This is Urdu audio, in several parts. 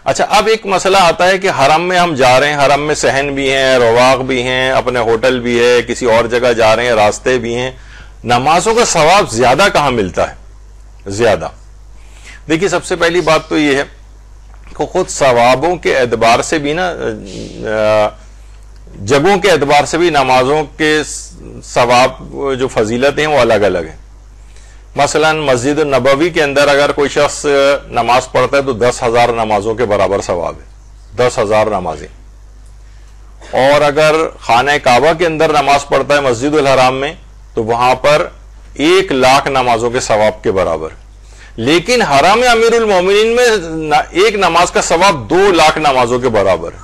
اچھا اب ایک مسئلہ آتا ہے کہ حرم میں ہم جا رہے ہیں، حرم میں صحن بھی ہیں، رواق بھی ہیں، اپنے ہوٹل بھی ہے، کسی اور جگہ جا رہے ہیں، راستے بھی ہیں، نمازوں کا ثواب زیادہ کہاں ملتا ہے؟ زیادہ دیکھیے سب سے پہلی بات تو یہ ہے کہ خود ثوابوں کے اعتبار سے بھی نا، جگہوں کے اعتبار سے بھی نمازوں کے ثواب جو فضیلت ہیں وہ الگ الگ ہیں. مثلا مسجد النبوی کے اندر اگر کوئی شخص نماز پڑھتا ہے تو 10,000 نمازوں کے برابر ثواب ہے، 10,000 نمازیں. اور اگر خانہ کعبہ کے اندر نماز پڑھتا ہے مسجد الحرام میں تو وہاں پر 1,00,000 نمازوں کے ثواب کے برابر. لیکن حرم امیر المومنین میں ایک نماز کا ثواب 2,00,000 نمازوں کے برابر ہے.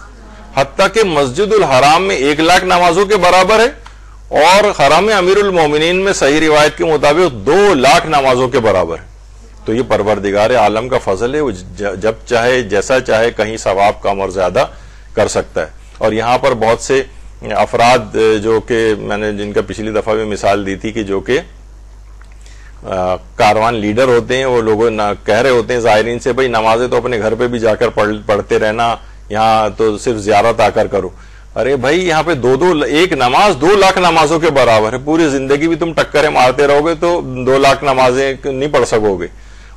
حتیٰ کہ مسجد الحرام میں 1,00,000 نمازوں کے برابر ہے اور حرم امیر المومنین میں صحیح روایت کے مطابق 2,00,000 نمازوں کے برابر ہے. تو یہ پروردگار عالم کا فضل ہے، وہ جب چاہے جیسا چاہے کہیں ثواب کم اور زیادہ کر سکتا ہے. اور یہاں پر بہت سے افراد جو کہ میں نے جن کا پچھلی دفعہ بھی مثال دی تھی کہ جو کہ کاروان لیڈر ہوتے ہیں، وہ لوگوں کہہ رہے ہوتے ہیں زائرین سے بھائی نمازیں تو اپنے گھر پہ بھی جا کر پڑھتے رہنا، یہاں تو صرف زیارت آ کر کرو. ارے بھائی یہاں پہ ایک نماز 2,00,000 نمازوں کے برابر ہے. پوری زندگی بھی تم ٹکریں مارتے رہو گے تو 2,00,000 نمازیں نہیں پڑھ سکو گے.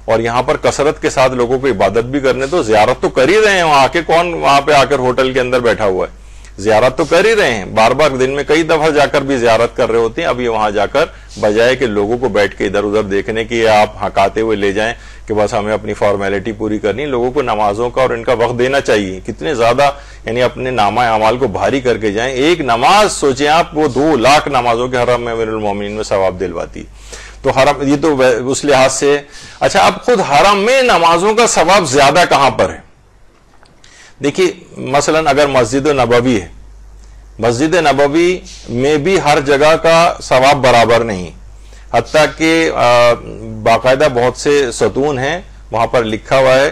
اور یہاں پر کثرت کے ساتھ لوگوں کو عبادت بھی کرنے تو زیارت تو کر ہی رہے ہیں. وہاں کے کون وہاں پہ آ کر ہوٹل کے اندر بیٹھا ہوا ہے؟ زیارت تو کر ہی رہے ہیں، بار بار دن میں کئی دفعہ جا کر بھی زیارت کر رہے ہوتے ہیں. ابھی وہاں جا کر بجائے کہ لوگوں کو بیٹھ کے ادھر ادھر دیکھنے کی آپ ہکاتے ہوئے لے جائیں کہ بس ہمیں اپنی فارمیلٹی پوری کرنی، لوگوں کو نمازوں کا اور ان کا وقت دینا چاہیے. کتنے زیادہ یعنی اپنے نامہ اعمال کو بھاری کر کے جائیں. ایک نماز سوچیں آپ، وہ 2,00,000 نمازوں کے حرم میں امیر المومنین میں ثواب دلواتی. تو حرم یہ تو اس لحاظ سے. اچھا اب خود حرم میں نمازوں کا ثواب زیادہ کہاں پر ہے؟ دیکھیے مثلا اگر مسجد نبوی ہے، مسجد نبوی میں بھی ہر جگہ کا ثواب برابر نہیں. حتیٰ کہ باقاعدہ بہت سے ستون ہیں وہاں پر لکھا ہوا ہے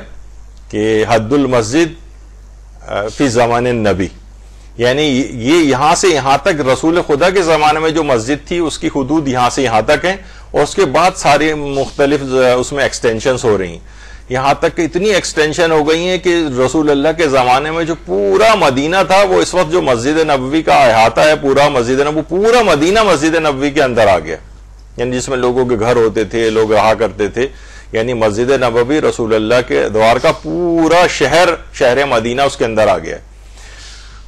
کہ حد المسجد فی زمان النبی، یعنی یہ یہاں سے یہاں تک رسول خدا کے زمانے میں جو مسجد تھی اس کی حدود یہاں سے یہاں تک ہیں، اور اس کے بعد سارے مختلف اس میں ایکسٹینشنز ہو رہی ہیں. یہاں تک کہ اتنی ایکسٹینشن ہو گئی ہیں کہ رسول اللہ کے زمانے میں جو پورا مدینہ تھا وہ اس وقت جو مسجد نبوی کا احاطہ ہے پورا مسجد نبوی، پورا مدینہ مسجد نبوی کے اندر آ گیا. یعنی جس میں لوگوں کے گھر ہوتے تھے، لوگ رہا کرتے تھے، یعنی مسجد نبوی رسول اللہ کے دوار کا پورا شہر مدینہ اس کے اندر آ گیا.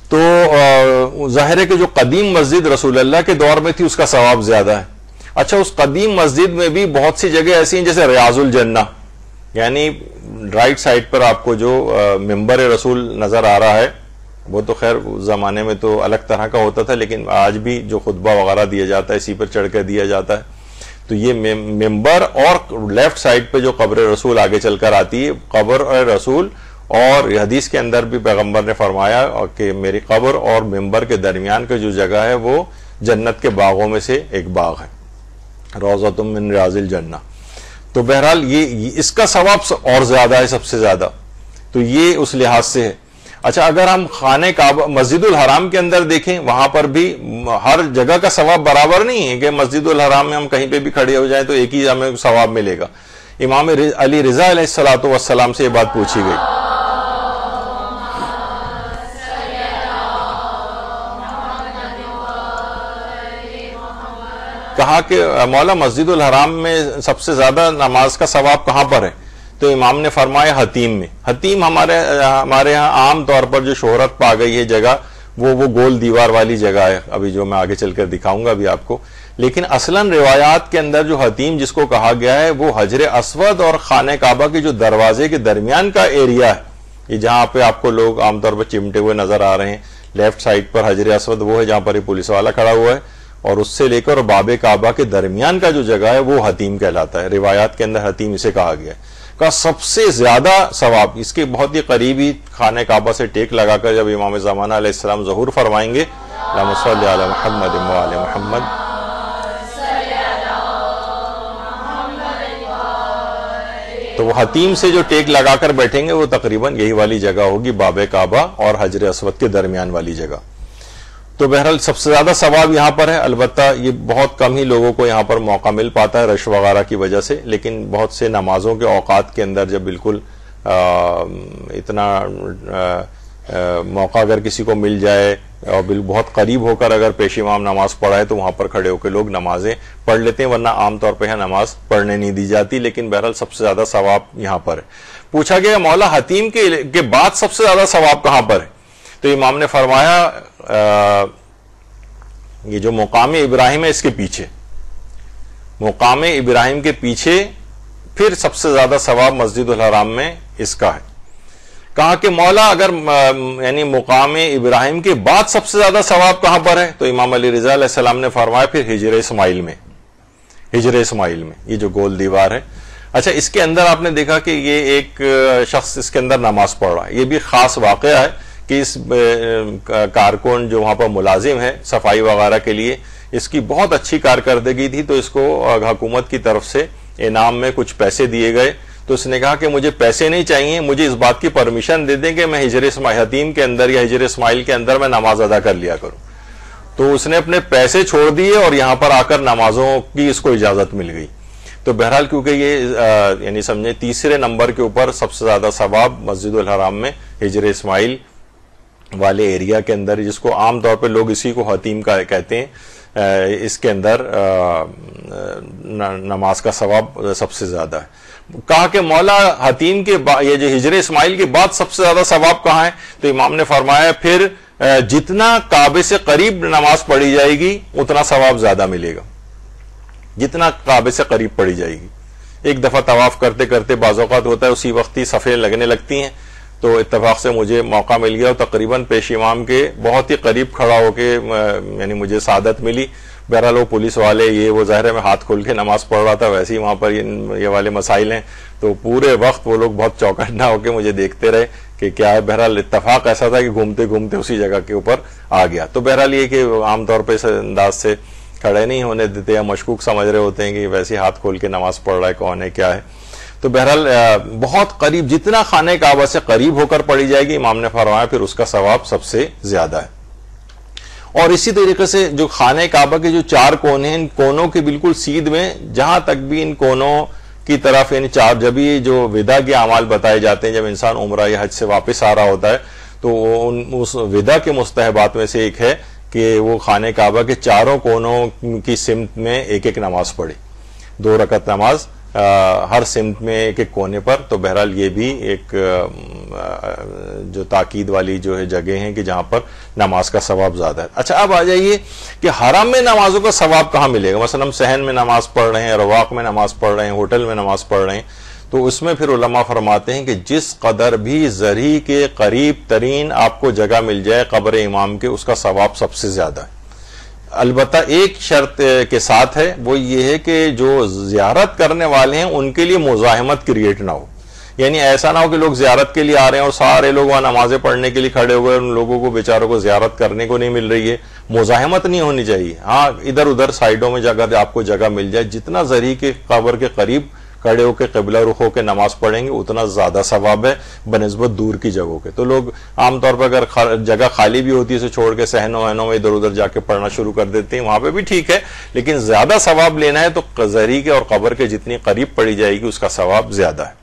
تو ظاہر ہے کہ جو قدیم مسجد رسول اللہ کے دور میں تھی اس کا ثواب زیادہ ہے. اچھا اس قدیم مسجد میں بھی بہت سی جگہ ایسی ہیں جیسے ریاض الجنہ، یعنی رائٹ سائڈ پر آپ کو جو ممبر رسول نظر آ رہا ہے، وہ تو خیر زمانے میں تو الگ طرح کا ہوتا تھا، لیکن آج بھی جو خطبہ وغیرہ دیا جاتا ہے اسی پر چڑھ کے دیا جاتا ہے. تو یہ ممبر اور لیفٹ سائڈ پہ جو قبر رسول آگے چل کر آتی ہے، قبر رسول، اور حدیث کے اندر بھی پیغمبر نے فرمایا کہ میری قبر اور ممبر کے درمیان کا جو جگہ ہے وہ جنت کے باغوں میں سے ایک باغ ہے، روضۃ من ریاض الجنہ. تو بہرحال یہ اس کا ثواب اور زیادہ ہے، سب سے زیادہ. تو یہ اس لحاظ سے ہے. اچھا اگر ہم خانہ کعبہ مسجد الحرام کے اندر دیکھیں، وہاں پر بھی ہر جگہ کا ثواب برابر نہیں ہے کہ مسجد الحرام میں ہم کہیں پہ بھی کھڑے ہو جائیں تو ایک ہی ہمیں ثواب ملے گا. امام علی رضا علیہ الصلوۃ والسلام سے یہ بات پوچھی گئی، کہا کہ مولا مسجد الحرام میں سب سے زیادہ نماز کا ثواب کہاں پر ہے؟ تو امام نے فرمایا حتیم میں. حتیم ہمارے ہاں عام طور پر جو شہرت پا گئی ہے جگہ، وہ گول دیوار والی جگہ ہے، ابھی جو میں آگے چل کر دکھاؤں گا ابھی آپ کو. لیکن اصلاً روایات کے اندر جو حتیم جس کو کہا گیا ہے وہ حجر اسود اور خانہ کعبہ کے جو دروازے کے درمیان کا ایریا ہے، یہ جہاں پہ آپ کو لوگ عام طور پر چمٹے ہوئے نظر آ رہے ہیں. لیفٹ سائڈ پر حجر اسود وہ ہے جہاں پر یہ پولیس والا کھڑا ہوا ہے، اور اس سے لے کر باب کعبہ کے درمیان کا جو جگہ ہے وہ حتیم کہلاتا ہے. روایات کے اندر حتیم اسے کہا گیا ہے. کا سب سے زیادہ ثواب اس کے بہت ہی قریبی خانہ کعبہ سے ٹیک لگا کر جب امام زمانہ علیہ السلام ظہور فرمائیں گے، اللہم صلی علی محمد و علی محمد، تو وہ حتیم سے جو ٹیک لگا کر بیٹھیں گے وہ تقریباً یہی والی جگہ ہوگی، باب کعبہ اور حجر اسود کے درمیان والی جگہ. تو بہرحال سب سے زیادہ ثواب یہاں پر ہے. البتہ یہ بہت کم ہی لوگوں کو یہاں پر موقع مل پاتا ہے رش وغیرہ کی وجہ سے، لیکن بہت سے نمازوں کے اوقات کے اندر جب بالکل اتنا موقع اگر کسی کو مل جائے اور بہت قریب ہو کر اگر پیش امام نماز پڑھائے تو وہاں پر کھڑے ہو کے لوگ نمازیں پڑھ لیتے ہیں، ورنہ عام طور پہ نماز پڑھنے نہیں دی جاتی، لیکن بہرحال سب سے زیادہ ثواب یہاں پر ہے۔ پوچھا گیا مولا حتیم کے بعد سب سے زیادہ ثواب کہاں پر ہے؟ تو امام نے فرمایا یہ جو مقام ابراہیم ہے اس کے پیچھے، مقام ابراہیم کے پیچھے پھر سب سے زیادہ ثواب مسجد الحرام میں اس کا ہے۔ کہا کہ مولا اگر یعنی مقام ابراہیم کے بعد سب سے زیادہ ثواب کہاں پر ہے؟ تو امام علی رضا علیہ السلام نے فرمایا پھر ہجر اسماعیل میں، ہجر اسماعیل میں، یہ جو گول دیوار ہے۔ اچھا، اس کے اندر آپ نے دیکھا کہ یہ ایک شخص اس کے اندر نماز پڑھ رہا ہے، یہ بھی خاص واقعہ ہے کہ اس کارکن جو وہاں پر ملازم ہے صفائی وغیرہ کے لیے، اس کی بہت اچھی کارکردگی تھی، تو اس کو حکومت کی طرف سے انعام میں کچھ پیسے دیے گئے، تو اس نے کہا کہ مجھے پیسے نہیں چاہیے، مجھے اس بات کی پرمیشن دے دیں کہ میں ہجر اسماعیل حتیم کے اندر یا ہجر اسماعیل کے اندر میں نماز ادا کر لیا کروں۔ تو اس نے اپنے پیسے چھوڑ دیے اور یہاں پر آ کر نمازوں کی اس کو اجازت مل گئی۔ تو بہرحال کیونکہ یہ یعنی سمجھے تیسرے نمبر کے اوپر سب سے زیادہ ثواب مسجد الحرام میں ہجر اسماعیل والے ایریا کے اندر، جس کو عام طور پہ لوگ اسی کو حتیم کا کہتے ہیں، اس کے اندر نماز کا ثواب سب سے زیادہ ہے۔ کہا کہ مولا حتیم کے یہ جو ہجر اسماعیل کے بعد سب سے زیادہ ثواب کہاں ہے؟ تو امام نے فرمایا پھر جتنا کعبے سے قریب نماز پڑھی جائے گی اتنا ثواب زیادہ ملے گا، جتنا کعبے سے قریب پڑھی جائے گی۔ ایک دفعہ طواف کرتے کرتے بعض اوقات ہوتا ہے اسی وقت ہی صفیں لگنے لگتی ہیں، تو اتفاق سے مجھے موقع مل گیا اور تقریباً پیش امام کے بہت ہی قریب کھڑا ہو کے یعنی مجھے سعادت ملی۔ بہرحال وہ پولیس والے یہ وہ ظاہر ہے میں ہاتھ کھول کے نماز پڑھ رہا تھا، ویسے ہی وہاں پر یہ والے مسائل ہیں، تو پورے وقت وہ لوگ بہت چوکنا ہو کے مجھے دیکھتے رہے کہ کیا ہے۔ بہرحال اتفاق ایسا تھا کہ گھومتے گھومتے اسی جگہ کے اوپر آ گیا۔ تو بہرحال یہ کہ عام طور پہ اس انداز سے کھڑے نہیں ہونے دیتے یا مشکوک سمجھ رہے ہوتے ہیں کہ ویسے ہاتھ کھول کے نماز پڑھ رہا ہے، کون ہے کیا ہے۔ تو بہرحال بہت قریب، جتنا خانہ کعبہ سے قریب ہو کر پڑھی جائے گی امام نے فرمایا پھر اس کا ثواب سب سے زیادہ ہے۔ اور اسی طریقے سے جو خانہ کعبہ کے جو چار کونے ہیں، ان کونوں کے بالکل سیدھ میں جہاں تک بھی ان کونوں کی طرف یعنی چار، جب یہ جو وداع کے اعمال بتائے جاتے ہیں، جب انسان عمرہ یا حج سے واپس آ رہا ہوتا ہے تو اس وداع کے مستحبات میں سے ایک ہے کہ وہ خانہ کعبہ کے چاروں کونوں کی سمت میں ایک ایک نماز پڑھے، 2 رکعت نماز ہر سمت میں ایک ایک کونے پر۔ تو بہرحال یہ بھی ایک جو تاکید والی جو ہے جگہ ہیں کہ جہاں پر نماز کا ثواب زیادہ ہے۔ اچھا، اب آ جائیے کہ حرم میں نمازوں کا ثواب کہاں ملے گا؟ مثلا ہم صحن میں نماز پڑھ رہے ہیں، رواق میں نماز پڑھ رہے ہیں، ہوٹل میں نماز پڑھ رہے ہیں، تو اس میں پھر علماء فرماتے ہیں کہ جس قدر بھی زرعی کے قریب ترین آپ کو جگہ مل جائے قبر امام کے، اس کا ثواب سب سے زیادہ ہے۔ البتہ ایک شرط کے ساتھ ہے، وہ یہ ہے کہ جو زیارت کرنے والے ہیں ان کے لیے مزاحمت کریٹ نہ ہو، یعنی ایسا نہ ہو کہ لوگ زیارت کے لیے آ رہے ہیں اور سارے لوگ وہاں نمازیں پڑھنے کے لیے کھڑے ہوئے، ان لوگوں کو بیچاروں کو زیارت کرنے کو نہیں مل رہی ہے۔ مزاحمت نہیں ہونی چاہیے، ہاں ادھر ادھر سائیڈوں میں جگہ آپ کو جگہ مل جائے، جتنا زرعی کے قبر کے قریب کھڑے ہو کے قبلہ رخ ہو کے نماز پڑھیں گے اتنا زیادہ ثواب ہے بنسبت دور کی جگہوں کے۔ تو لوگ عام طور پر اگر جگہ خالی بھی ہوتی ہے اسے چھوڑ کے صحنوں وحنوں میں ادھر ادھر جا کے پڑھنا شروع کر دیتے ہیں، وہاں پہ بھی ٹھیک ہے، لیکن زیادہ ثواب لینا ہے تو زرعی کے اور قبر کے جتنی قریب پڑھی جائے گی اس کا ثواب زیادہ ہے۔